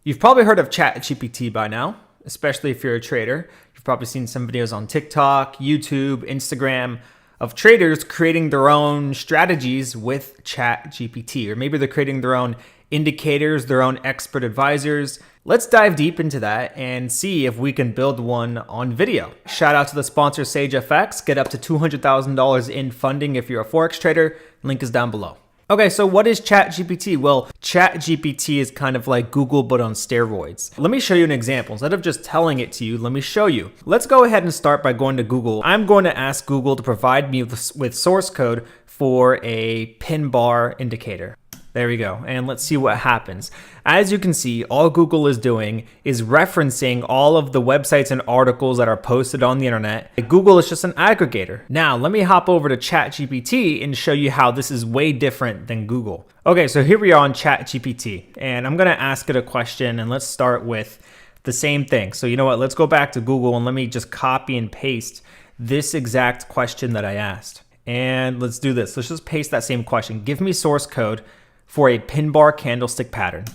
You've probably heard of ChatGPT by now, especially if you're a trader. You've probably seen some videos on TikTok, YouTube, Instagram of traders creating their own strategies with ChatGPT, or maybe they're creating their own indicators, their own expert advisors. Let's dive deep into that and see if we can build one on video. Shout out to the sponsor SageFX. Get up to $200,000 in funding if you're a Forex trader. Link is down below. Okay, so what is ChatGPT? Well, ChatGPT is kind of like Google, but on steroids. Let me show you an example. Instead of just telling it to you, let me show you. Let's go ahead and start by going to Google. I'm going to ask Google to provide me with source code for a pin bar indicator. There we go. And let's see what happens. As you can see, all Google is doing is referencing all of the websites and articles that are posted on the internet. Google is just an aggregator. Now, let me hop over to ChatGPT and show you how this is way different than Google. Okay, so here we are on ChatGPT, and I'm going to ask it a question, and let's start with the same thing. So you know what? Let's go back to Google, and let me just copy and paste this exact question that I asked. And let's do this. Let's just paste that same question. Give me source code for a pin bar candlestick pattern.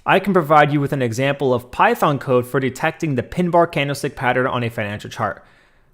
I can provide you with an example of Python code for detecting the pin bar candlestick pattern on a financial chart.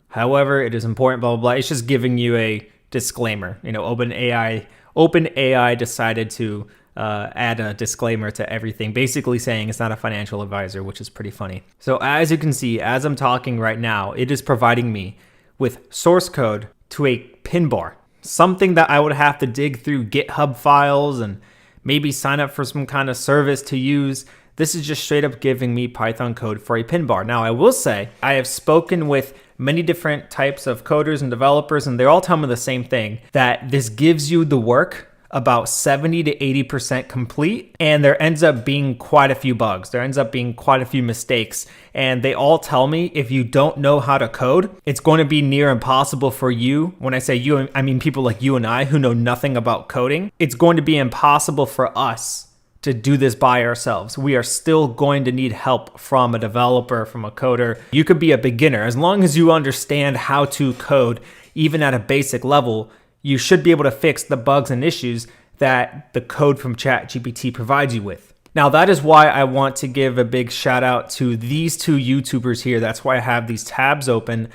However, it is important, blah, blah, blah. It's just giving you a disclaimer. You know, OpenAI decided to add a disclaimer to everything, basically saying it's not a financial advisor, which is pretty funny. So as you can see, as I'm talking right now, it is providing me with source code to a pin bar. Something that I would have to dig through GitHub files and maybe sign up for some kind of service to use. This is just straight up giving me Python code for a pin bar. Now, I will say I have spoken with many different types of coders and developers, and they all tell me the same thing, that this gives you the work about 70 to 80% complete, and there ends up being quite a few bugs. There ends up being quite a few mistakes, and they all tell me if you don't know how to code, it's going to be near impossible for you. When I say you, I mean people like you and I who know nothing about coding. It's going to be impossible for us to do this by ourselves. We are still going to need help from a developer, from a coder. You could be a beginner. As long as you understand how to code, even at a basic level, you should be able to fix the bugs and issues that the code from ChatGPT provides you with. Now, that is why I want to give a big shout out to these two YouTubers here. That's why I have these tabs open.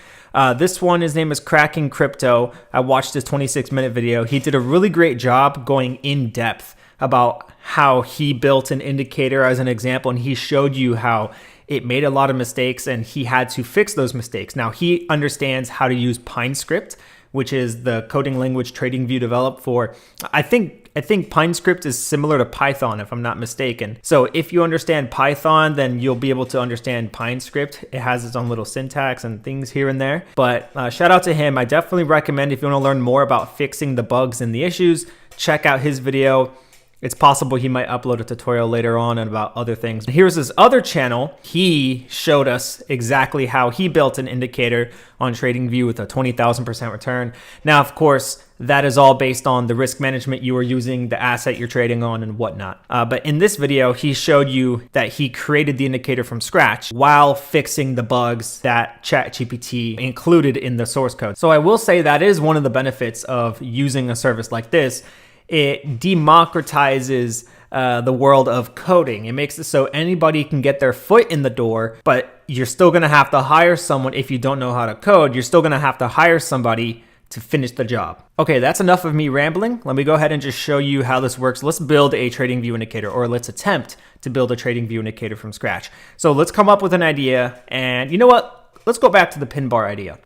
This one, his name is Cracking Crypto. I watched his 26-minute video. He did a really great job going in depth about how he built an indicator as an example, and he showed you how it made a lot of mistakes and he had to fix those mistakes. Now, he understands how to use PineScript, which is the coding language TradingView developed for. I think PineScript is similar to Python, if I'm not mistaken. So if you understand Python, then you'll be able to understand PineScript. It has its own little syntax and things here and there. But shout out to him. I definitely recommend, if you want to learn more about fixing the bugs and the issues, check out his video. It's possible he might upload a tutorial later on and about other things. Here's his other channel. He showed us exactly how he built an indicator on TradingView with a 20,000% return. Now, of course, that is all based on the risk management you are using, the asset you're trading on, and whatnot. But in this video, he showed you that he created the indicator from scratch while fixing the bugs that ChatGPT included in the source code. So I will say that is one of the benefits of using a service like this. It democratizes the world of coding. It makes it so anybody can get their foot in the door, but you're still going to have to hire someone. If you don't know how to code, you're still going to have to hire somebody to finish the job. Okay, that's enough of me rambling. Let me go ahead and just show you how this works. Let's build a TradingView indicator, or let's attempt to build a TradingView indicator from scratch. So let's come up with an idea, and you know what? Let's go back to the pin bar idea.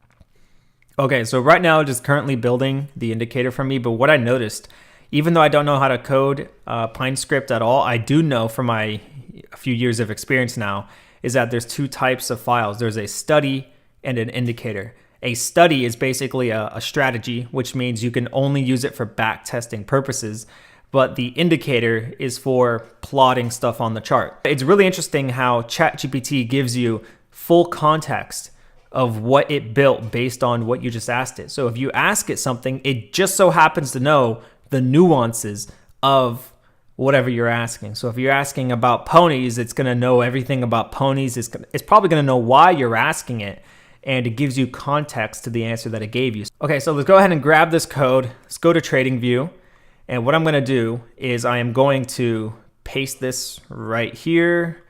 Okay, so right now, just currently building the indicator for me, but what I noticed, even though I don't know how to code PineScript at all, I do know from my few years of experience now is that there's two types of files. There's a study and an indicator. A study is basically a strategy, which means you can only use it for back testing purposes, but the indicator is for plotting stuff on the chart. It's really interesting how ChatGPT gives you full context of what it built based on what you just asked it. So if you ask it something, it just so happens to know the nuances of whatever you're asking. So if you're asking about ponies, it's going to know everything about ponies. It's probably going to know why you're asking it, and it gives you context to the answer that it gave you. Okay, so let's go ahead and grab this code. Let's go to TradingView, and what I'm going to do is I am going to paste this right here.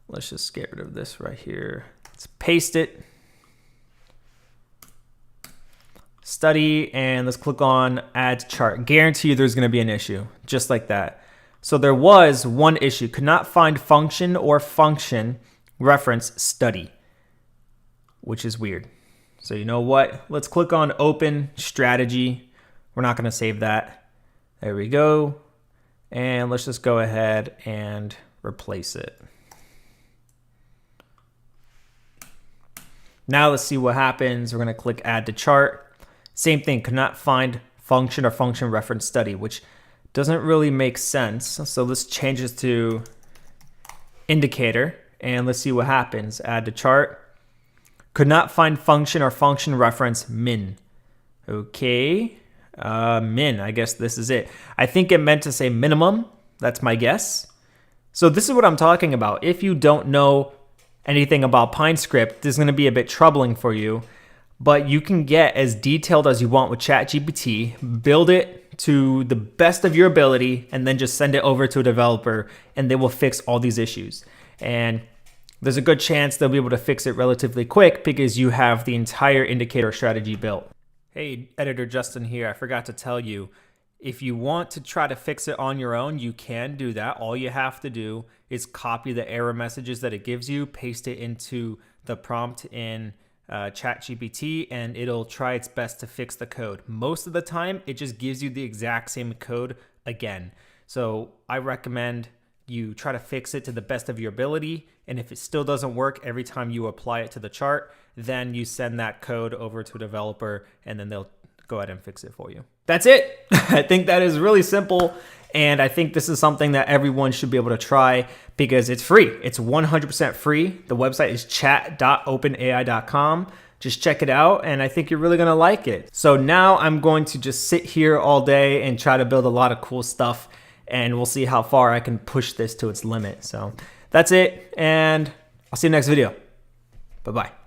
Let's just get rid of this right here. Let's paste it. Study, and let's click on add to chart. Guarantee you there's going to be an issue just like that. So there was one issue, could not find function or function reference study, which is weird. So you know what? Let's click on open strategy. We're not going to save that. There we go. And let's just go ahead and replace it. Now let's see what happens. We're going to click add to chart. Same thing, could not find function or function reference study, which doesn't really make sense. So let's change this to indicator and let's see what happens. Add to chart. Could not find function or function reference min. Okay, min, I guess this is it. I think it meant to say minimum. That's my guess. So this is what I'm talking about. If you don't know anything about PineScript, this is going to be a bit troubling for you. But you can get as detailed as you want with ChatGPT, build it to the best of your ability, and then just send it over to a developer, and they will fix all these issues. And there's a good chance they'll be able to fix it relatively quick because you have the entire indicator strategy built. Hey, Editor Justin here. I forgot to tell you, if you want to try to fix it on your own, you can do that. All you have to do is copy the error messages that it gives you, paste it into the prompt in ChatGPT, and it'll try its best to fix the code. Most of the time, it just gives you the exact same code again. So I recommend you try to fix it to the best of your ability. And if it still doesn't work every time you apply it to the chart, then you send that code over to a developer and then they'll go ahead and fix it for you. That's it. I think that is really simple. And I think this is something that everyone should be able to try because it's free. It's 100% free. The website is chat.openai.com. Just check it out, and I think you're really gonna like it. So now I'm going to just sit here all day and try to build a lot of cool stuff, and we'll see how far I can push this to its limit. So that's it, and I'll see you next video. Bye-bye.